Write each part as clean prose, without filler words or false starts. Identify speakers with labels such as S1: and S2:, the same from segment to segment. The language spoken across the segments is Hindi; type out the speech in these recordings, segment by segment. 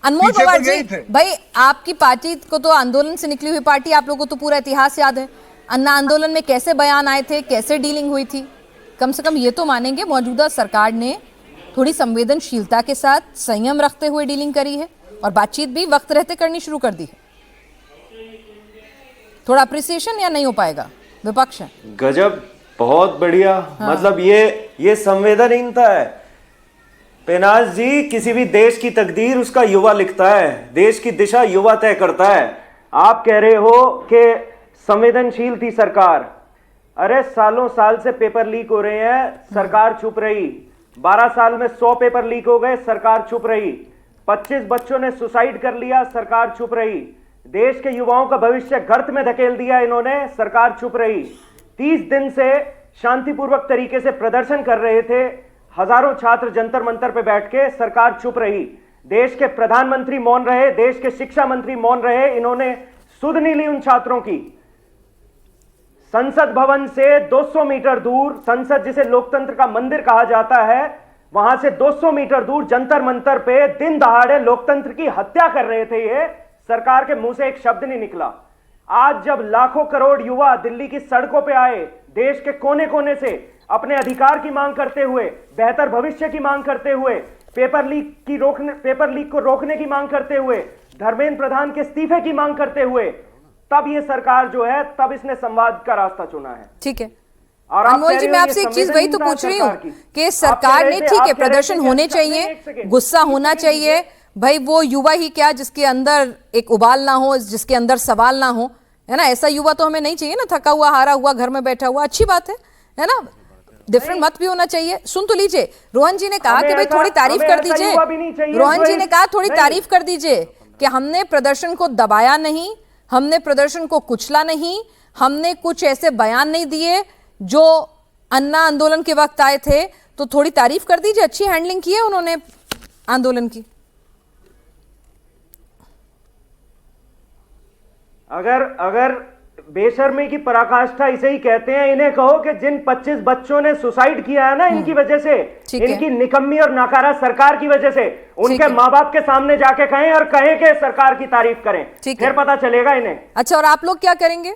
S1: अनमोल
S2: पीछे
S1: पवार
S2: तो
S1: जी,
S2: यही थे।
S1: भाई आपकी पार्टी को तो आंदोलन से निकली हुई पार्टी, आप लोगों को तो पूरा इतिहास याद है। अन्ना आंदोलन में कैसे बयान आए थे, कैसे डीलिंग हुई थी, कम से कम ये तो मानेंगे मौजूदा सरकार ने थोड़ी संवेदनशीलता के साथ संयम रखते हुए डीलिंग करी है और बातचीत भी वक्त रहते करनी शुरू कर दी है। थोड़ा अप्रिसिएशन या नहीं हो पाएगा? विपक्ष है
S3: गजब, बहुत बढ़िया।
S1: हाँ।
S3: मतलब ये संवेदनहीनता है। पेनाज जी, किसी भी देश की तकदीर उसका युवा लिखता है, देश की दिशा युवा तय करता है। आप कह रहे हो कि संवेदनशील थी सरकार। अरे सालों साल से पेपर लीक हो रहे हैं, सरकार चुप रही। 12 साल में 100 पेपर लीक हो गए, सरकार चुप रही। 25 बच्चों ने सुसाइड कर लिया, सरकार चुप रही। देश के युवाओं का भविष्य गर्त में धकेल दिया इन्होंने, सरकार चुप रही। 30 दिन से शांतिपूर्वक तरीके से प्रदर्शन कर रहे थे हजारों छात्र जंतर मंतर पे बैठ के, सरकार चुप रही। देश के प्रधानमंत्री मौन रहे, देश के शिक्षा मंत्री मौन रहे, इन्होंने सुध नहीं ली उन छात्रों की। संसद भवन से 200 मीटर दूर, संसद जिसे लोकतंत्र का मंदिर कहा जाता है, वहां से 200 मीटर दूर जंतर मंतर पे दिन दहाड़े लोकतंत्र की हत्या कर रहे थे। ये सरकार के मुंह से एक शब्द नहीं निकला। आज जब लाखों करोड़ युवा दिल्ली की सड़कों पे आए, देश के कोने कोने से अपने अधिकार की मांग करते हुए, बेहतर भविष्य की मांग करते हुए, पेपर लीक को रोकने की मांग करते हुए, धर्मेंद्र प्रधान के इस्तीफे की मांग करते हुए, तब ये सरकार जो है, तब इसने संवाद का रास्ता चुना है।
S1: ठीक है।
S3: और
S1: अनमोल जी, मैं आपसे एक चीज वही तो पूछ रही हूँ कि सरकार ने, ठीक है, प्रदर्शन होने चाहिए, गुस्सा होना चाहिए, भाई वो युवा ही क्या जिसके अंदर एक उबाल ना हो, जिसके अंदर सवाल ना हो, है ना? ऐसा युवा तो हमें नहीं चाहिए ना, थका हुआ, हारा हुआ, घर में बैठा हुआ। अच्छी बात है ना? डिफरेंट मत भी होना चाहिए। सुन तो लीजिए, रोहन जी ने कहा कि भाई थोड़ी तारीफ कर दीजिए। रोहन जी ने कहा थोड़ी तारीफ कर दीजिए कि हमने प्रदर्शन को दबाया नहीं, हमने प्रदर्शन को कुचला नहीं, हमने कुछ ऐसे बयान नहीं दिए जो अन्ना आंदोलन के वक्त आए थे। तो थोड़ी तारीफ कर दीजिए, अच्छी हैंडलिंग की है उन्होंने आंदोलन की।
S3: अगर बेशर्मी की पराकाष्ठा इसे ही कहते हैं। इन्हें कहो कि जिन 25 बच्चों ने सुसाइड किया है ना, इनकी वजह से, इनकी निकम्मी और नाकारा सरकार की वजह से, उनके माँ बाप के सामने जाके कहें और कहें कि सरकार की तारीफ करें, फिर पता चलेगा इन्हें।
S1: अच्छा, और आप लोग क्या करेंगे?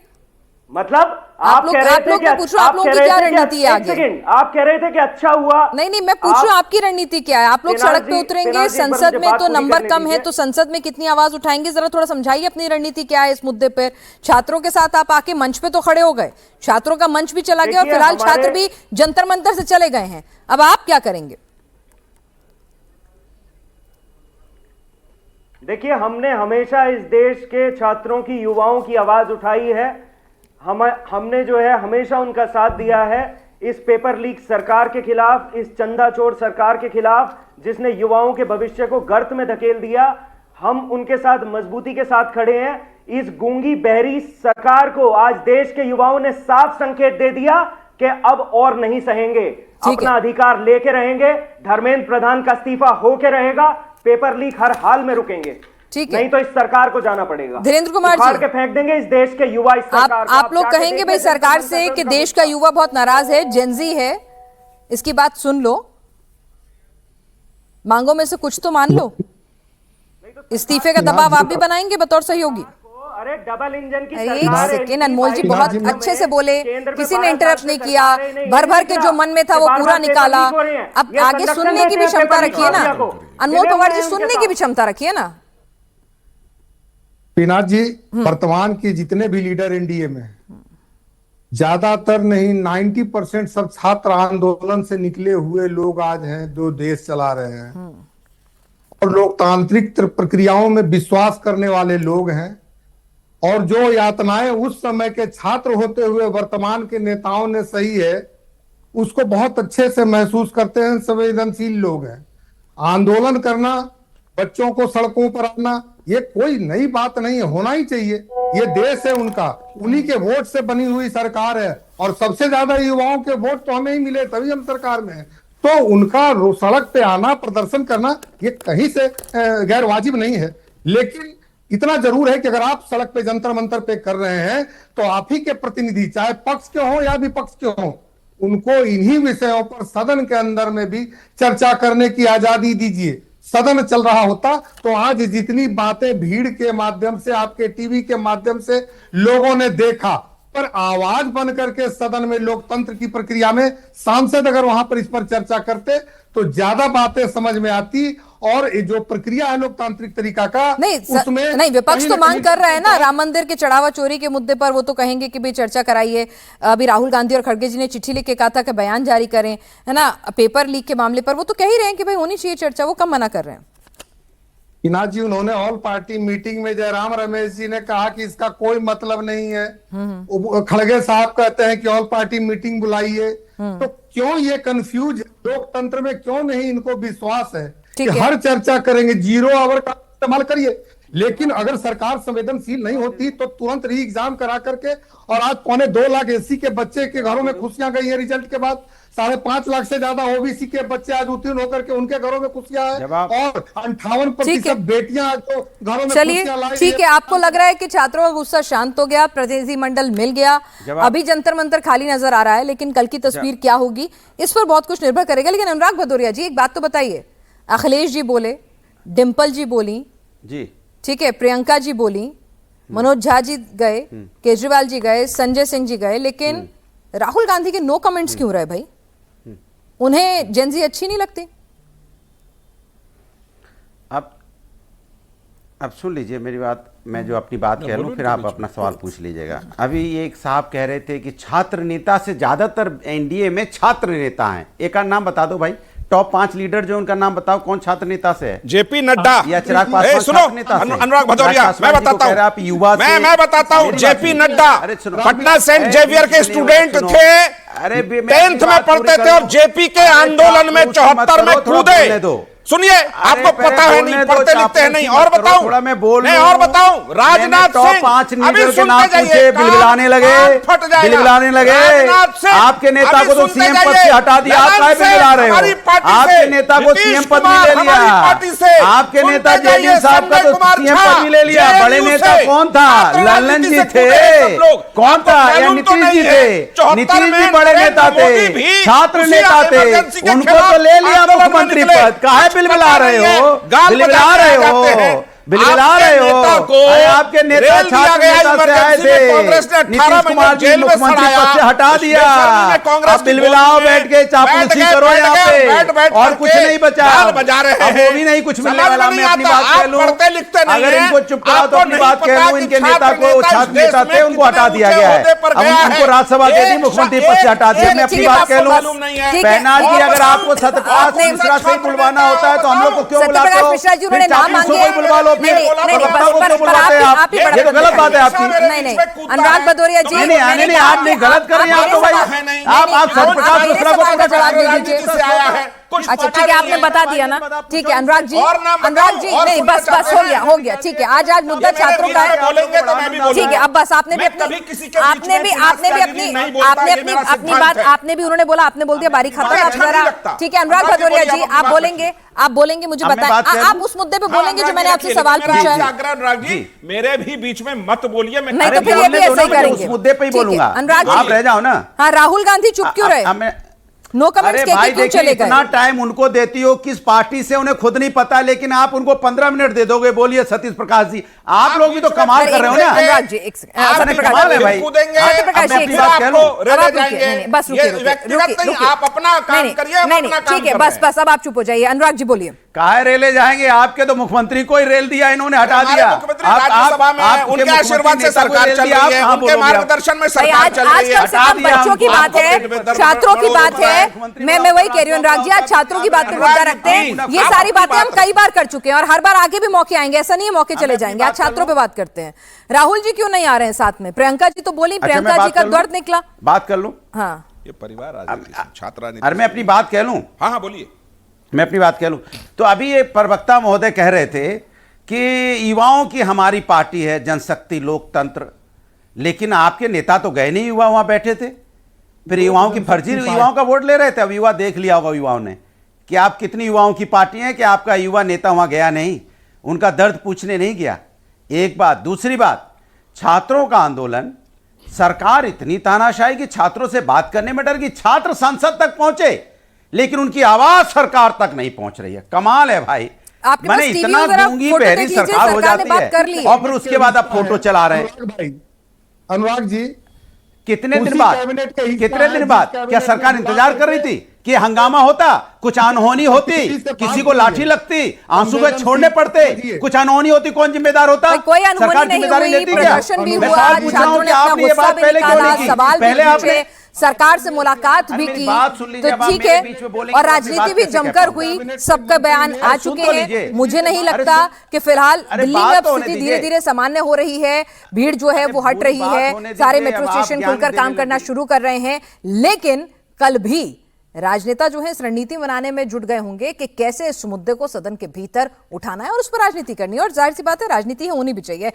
S3: मतलब आप कह रहे थे कि
S1: आप लोगों की क्या रणनीति है आगे?
S3: आप कह रहे थे कि अच्छा हुआ।
S1: नहीं, मैं पूछ रहा हूं आपकी रणनीति क्या है? आप लोग सड़क पे उतरेंगे, संसद में तो नंबर कम है, तो संसद में कितनी आवाज उठाएंगे? जरा थोड़ा समझाइए अपनी रणनीति क्या है इस मुद्दे पर। छात्रों के साथ आप आके मंच पे तो खड़े हो गए, छात्रों का मंच भी चला गया और फिलहाल छात्र भी जंतर मंतर से चले गए हैं, अब आप क्या करेंगे?
S3: देखिए, हमने हमेशा इस देश के छात्रों की, युवाओं की आवाज उठाई है। हमने जो है हमेशा उनका साथ दिया है इस पेपर लीक सरकार के खिलाफ, इस चंदाचोर सरकार के खिलाफ, जिसने युवाओं के भविष्य को गर्त में धकेल दिया। हम उनके साथ मजबूती के साथ खड़े हैं। इस गूंगी बहरी सरकार को आज देश के युवाओं ने साफ संकेत दे दिया कि अब और नहीं सहेंगे, अपना अधिकार लेके रहेंगे। धर्मेंद्र प्रधान का इस्तीफा होके रहेगा, पेपर लीक हर हाल में रुकेंगे।
S1: ठीक है,
S3: नहीं तो इस सरकार को जाना पड़ेगा।
S1: धीरेन्द्र कुमार जी,
S3: के फेंक देंगे इस देश के युवा इस सरकार को।
S1: आप लोग कहेंगे भाई सरकार से कि देश का युवा बहुत नाराज है, जेनजी है, इसकी बात सुन लो, मांगों में से कुछ तो मान लो। इस्तीफे का दबाव आप भी बनाएंगे बतौर सहयोगी?
S3: अरे डबल इंजन की
S1: एक सेकेंड, अनमोल जी बहुत अच्छे से बोले, किसी ने इंटरप्ट नहीं किया, भर भर के जो मन में था वो पूरा निकाला। अब आगे सुनने की भी क्षमता रखिए ना अनमोल पवार जी, सुनने की भी क्षमता रखिए ना।
S2: पीनाथ जी, वर्तमान के जितने भी लीडर एनडीए में, ज्यादातर नहीं 90% सब छात्र आंदोलन से निकले हुए लोग आज हैं जो देश चला रहे हैं और लोकतांत्रिक प्रक्रियाओं में विश्वास करने वाले लोग हैं। और जो यातनाएं उस समय के छात्र होते हुए वर्तमान के नेताओं ने सही है, उसको बहुत अच्छे से महसूस करते हैं, संवेदनशील लोग हैं। आंदोलन करना, बच्चों को सड़कों पर आना, ये कोई नई बात नहीं है, होना ही चाहिए। ये देश है उनका, उन्हीं के वोट से बनी हुई सरकार है और सबसे ज्यादा युवाओं के वोट तो हमें ही मिले, तभी हम सरकार में हैं। तो उनका सड़क पे आना, प्रदर्शन करना, ये कहीं से गैर वाजिब नहीं है। लेकिन इतना जरूर है कि अगर आप सड़क पे जंतर मंतर पे कर रहे हैं तो आप ही के प्रतिनिधि, चाहे पक्ष के हो या विपक्ष के हो, उनको इन्हीं विषयों पर सदन के अंदर में भी चर्चा करने की आजादी दीजिए। सदन चल रहा होता तो आज जितनी बातें भीड़ के माध्यम से, आपके टीवी के माध्यम से लोगों ने देखा, पर आवाज बन करके सदन में लोकतंत्र की प्रक्रिया में सांसद अगर वहां पर इस पर चर्चा करते तो ज्यादा बातें समझ में आती। और ये जो प्रक्रिया है लोकतांत्रिक तरीका का, उसमें
S1: नहीं, विपक्ष तो मांग कर रहा है ना राम मंदिर के चढ़ावा चोरी के मुद्दे पर, वो तो कहेंगे कि भाई चर्चा कराइए। अभी राहुल गांधी और खड़गे जी ने चिट्ठी लिख के कहा था कि बयान जारी करें, है ना, पेपर लीक के मामले पर, वो तो कह ही रहे हैं कि भाई होनी चाहिए चर्चा, वो कम मना कर रहे हैं।
S2: हिना जी, उन्होंने ऑल पार्टी मीटिंग में जयराम रमेश जी ने कहा कि इसका कोई मतलब नहीं है। खड़गे साहब कहते हैं कि ऑल पार्टी मीटिंग बुलाइए। तो क्यों ये कंफ्यूज, लोकतंत्र में क्यों नहीं इनको विश्वास है कि हर चर्चा करेंगे, 0 आवर का इस्तेमाल करिए। लेकिन अगर सरकार संवेदनशील नहीं होती तो तुरंत री एग्जाम करा करके, और आज 2.25 लाख एससी के बच्चे के घरों में खुशियां गई है रिजल्ट के बाद, 5.5 लाख से ज्यादा ओबीसी के बच्चे आज उत्तीर्ण होकर के उनके घरों में खुशियां है, और 58% बेटियां जो घरों में खुशियां लाई।
S1: ठीक है, आपको लग रहा है कि छात्रों का गुस्सा शांत हो गया, प्रतिनिधिमंडल मिल गया, अभी जंतर मंतर खाली नजर आ रहा है, लेकिन कल की तस्वीर क्या होगी इस पर बहुत कुछ निर्भर करेगा। लेकिन अनुराग भदौरिया जी, एक बात तो बताइए, अखिलेश जी बोले, डिंपल जी बोली जी, ठीक है, प्रियंका जी बोली, मनोज झा जी गए, केजरीवाल जी गए, संजय सिंह जी गए, लेकिन राहुल गांधी के नो कमेंट्स क्यों रहे भाई? उन्हें जेनजी अच्छी नहीं लगती?
S4: अब सुन लीजिए मेरी बात, मैं जो अपनी बात कह लूं, फिर आप अपना सवाल पूछ लीजिएगा। अभी एक साहब कह रहे थे कि छात्र नेता से ज्यादातर एनडीए में छात्र नेता हैं। एक का नाम बता दो भाई, टॉप 5 लीडर जो उनका नाम बताओ, कौन छात्र नेता से है?
S5: जेपी नड्डा
S4: या चिराग पासवान?
S5: सुनो अनुराग भदौरिया, मैं बताता हूँ,
S4: आप युवा
S5: मैं बताता हूँ, जेपी नड्डा पटना सेंट जेवियर के स्टूडेंट थे, 10th में पढ़ते थे और जेपी के आंदोलन में 74 में कूदे। सुनिए, आपको पता है नहीं, पढ़ते लिखते हैं नहीं। और बताऊं,
S4: थोड़ा मैं बोल
S5: नहीं, और बताऊं, राजनाथ सिंह
S4: 5 लीडर के नाम पूछे, बिलबिलाने लगे, बिलबिलाने लगे। आपके नेता को तो सीएम पद से हटा दिया, आप क्या बिलबिला रहे हो? आपके नेता को सीएम पद भी ले लिया, आपके नेता जेडीयू साहब का तो सीएम पद भी ले लिया। बड़े नेता कौन था? लल्लन जी थे, कौन था? या नीतीश जी थे? नीतीश जी बड़े नेता थे, छात्र नेता थे, उनको तो ले लिया मुख्यमंत्री पद। कहा बिलबिला रहे हो, बिलबिला रहे हो, बिलबिला रहे हो? आपके नेता छात्र नेता से आए थे, नीतीश कुमार जी मुख्यमंत्री पद से हटा दिया। अब बिलबिलाओ, बैठ के चापलूसी करो यहाँ पे, और कुछ नहीं बचा। अब वो भी नहीं कुछ मिलने वाला। मैं अपनी बात कह लूं, अगर इनको चुप कराओ तो अपनी बात कह लूं, इनके नेता को, छात्र नेता थे, उनको हटा दिया गया है। अब उनको राज्यसभा दे दी, मुख्यमंत्री पद से हटा दिया। मैं अपनी बात कह लूं, पहनाज जी, अगर आपको सत्यपाल मिश्रा से बुलवाना होता है तो हम लोग को क्यों बुलाते हो? फिर बुलवा लो।
S1: गलत
S4: बात है आपकी।
S1: नहीं, अनुराग भदौरिया जी,
S4: नहीं, आप नहीं गलत कर रहे हैं, तो भाई आप सत्यप्रकाश मिश्रा को पूरा
S1: जवाब दे दीजिए। अच्छा ठीक है, आपने बता दिया ना, ठीक है अनुराग जी, नहीं बस हो गया, ठीक है। आज मुद्दा छात्रों का है, ठीक है। अब बस आपने भी उन्होंने बोला, आपने बोल दिया बारी खत्म। आप जरा, ठीक है अनुराग भदौरिया जी, आप बोलेंगे मुझे बताएं, आप उस मुद्दे पे बोलेंगे जो मैंने आपसे सवाल पूछा है।
S5: अनुराग जी, मेरे भी बीच में मत बोलिए, मैं
S1: नहीं तो फिर ये भी ऐसा ही करेंगे।
S4: उस मुद्दे पे ही बोलूंगा,
S1: अनुराग
S4: आप रह जाओ ना।
S1: हाँ, राहुल गांधी चुप क्यों रहे? नो कमेंट्स
S4: भाई देखिए, इतना टाइम उनको देती हो, किस पार्टी से उन्हें खुद नहीं पता, लेकिन आप उनको 15 मिनट दे दोगे। बोलिए सतीश प्रकाश जी, आप लोग भी तो कमाल कर रहे हो ना।
S1: अनुराग जी,
S4: कमाल है भाई।
S5: आप अपना काम करिए,
S1: ठीक है, बस अब आप चुप हो जाइए। अनुराग जी बोलिए।
S4: काहे रेले जाएंगे? आपके तो मुख्यमंत्री को ही रेल दिया, इन्होंने हटा दिया।
S5: राज्यसभा में उनके आशीर्वाद से सरकार चल रही है, उनके मार्गदर्शन में सरकार चल रही है।
S1: बच्चों की बात है, छात्रों की बात है, मैं वही कह रही हूँ अनुराग जी, आज छात्रों की बात पे मुद्दा रखते हैं। ये सारी बातें हम कई बार कर चुके हैं और हर बार आगे भी मौके आएंगे, ऐसा नहीं है मौके चले जाएंगे। आज छात्रों पे बात करते हैं। राहुल जी क्यों नहीं आ रहे हैं साथ में? प्रियंका जी तो बोली, प्रियंका जी का दर्द निकला।
S4: बात कर लूं?
S5: हाँ, ये परिवार छात्रा।
S4: अरे मैं अपनी बात कह लूं?
S5: हाँ बोलिए।
S4: मैं अपनी बात कह लूं तो अभी ये प्रवक्ता महोदय कह रहे थे कि युवाओं की हमारी पार्टी है, जनशक्ति लोकतंत्र, लेकिन आपके नेता तो गए नहीं, युवा वहां बैठे थे, फिर युवाओं की फर्जी युवाओं का वोट ले रहे थे। अब युवा देख लिया होगा युवाओं ने कि आप कितनी युवाओं की पार्टी है कि आपका युवा नेता वहां गया नहीं, उनका दर्द पूछने नहीं गया। एक बात। दूसरी बात, छात्रों का आंदोलन, सरकार इतनी तानाशाही कि छात्रों से बात करने में डर गई। छात्र संसद तक पहुंचे लेकिन उनकी आवाज सरकार तक नहीं पहुंच रही है। कमाल है भाई।
S1: आपके पास
S4: मैंने
S1: टीवी
S4: इतना
S1: वगैरह
S4: गूंगी
S1: फोटो
S4: बहरी
S1: देख लीजिए,
S4: सरकार हो
S1: सरकार ने
S4: जाती
S1: बात कर ली
S4: है
S1: है।
S4: और फिर उसके बाद आप फोटो चला रहे हैं।
S2: अनुराग भाई, अनुराग जी,
S4: कितने दिन
S2: उसी
S4: बाद,
S2: कैबिनेट का हिस्सा
S4: कितने
S2: है
S4: दिन
S2: जिस
S4: बाद
S2: कैबिनेट
S4: क्या
S2: में
S4: सरकार
S2: बात
S4: इंतजार कर रही थी कि हंगामा होता, कुछ अनहोनी होती, किसी को लाठी लगती, आंसू के छोड़ने पड़ते, कुछ अनहोनी होती, कौन जिम्मेदार होता?
S1: कोई अनहोनी
S4: सरकार
S1: नहीं
S4: जिम्मेदारी
S1: हुई,
S4: लेती क्या?
S1: प्रदर्शन भी
S4: मैं
S1: हुआ,
S4: सवाल पूछ रहा हूं
S1: छात्रों
S4: कि
S1: ने अपना
S4: आपने ये
S1: गुस्सा
S4: बात
S1: भी
S4: पहले क्यों
S1: निकाला,
S4: नहीं की?
S1: सवाल भी
S4: पहले आपने
S1: पूछे, सरकार से मुलाकात भी
S4: मेरी
S1: की,
S4: बात सुन लीजिए,
S1: तो
S4: अब आप
S1: ठीक
S4: मेरे बीच में
S1: है।
S4: बोलेंगे
S1: और
S4: तो
S1: राजनीति
S4: बात
S1: भी
S4: कैसे
S1: जमकर
S4: कर
S1: हुई,
S2: पाऊंगा?
S1: सबका बयान आ
S4: सुन
S1: चुके
S4: तो लीजिए।
S1: हैं। मुझे नहीं
S4: अरे
S1: लगता
S4: सुन-
S1: कि फिलहाल
S4: अरे
S1: दिल्ली में
S4: बात
S1: अब
S4: तो होने
S1: स्थिति
S4: दीजिए।
S1: धीरे धीरे सामान्य हो रही है, भीड़ जो है
S4: अरे
S1: वो हट
S4: पूरी
S1: रही
S4: बात
S1: है,
S4: होने
S1: सारे
S4: दीजिए,
S1: मेट्रो
S4: अब आप
S1: स्टेशन
S4: ज्ञान
S1: खुलकर काम
S4: देने
S1: करना
S4: लगे।
S1: शुरू कर रहे हैं। लेकिन कल भी राजनेता जो है इस रणनीति बनाने में जुट गए होंगे कि कैसे इस मुद्दे को सदन के भीतर उठाना है और उस पर राजनीति करनी है। और जाहिर सी बात है, राजनीति होनी भी चाहिए।